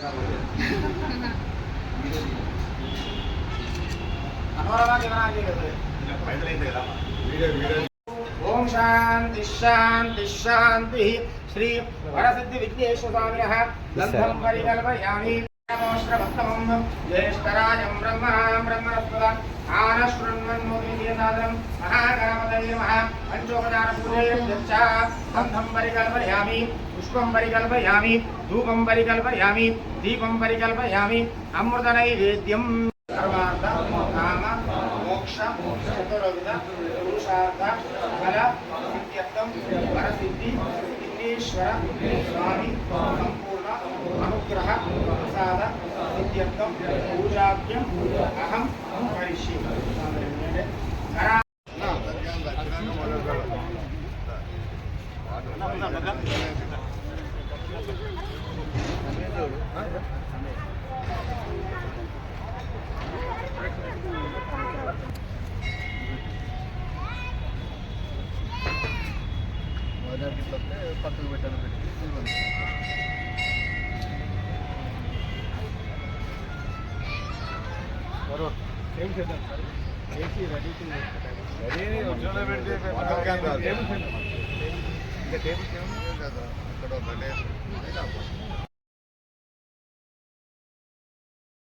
ओम शांति शांति शांति। श्री वरसिद्धि विघ्नेश्वर स्वामिनः गन्धं परिकल्पयामि। नमोऽश्रवस्तमं ज्येष्ठराजं ब्रह्मणां ब्रह्मणस्पदा आनशृण्वन्नोदिनीनादं महागणपतये नमः। पञ्चोपचारपूजयश्च गन्धं परिकल्पयामि, पुष्पं परिकल्पयामि, धूपं परिकल्पयामि, दीपं परिकल्पयामि। अमृतनैवेद्यं सर्वार्थ काम मोक्ष चतुर्विध पुरुषार्थ फल सिद्ध्यर्थं वरसिद्धि विघ्नेश्वर स्वामी संपूर्ण अनुग्रह प्रसाद सिद्ध्यर्थं पूजाभ्यम् अहं करिष्ये। పక్కకు పెట్టాను పెట్టి ఏం చేద్దాం సార్ ఏసీ రెడీ రెడీ ఉద్యోగంలో పెడితే ఇంకా టేబుల్స్ ఏముంది కదా అక్కడ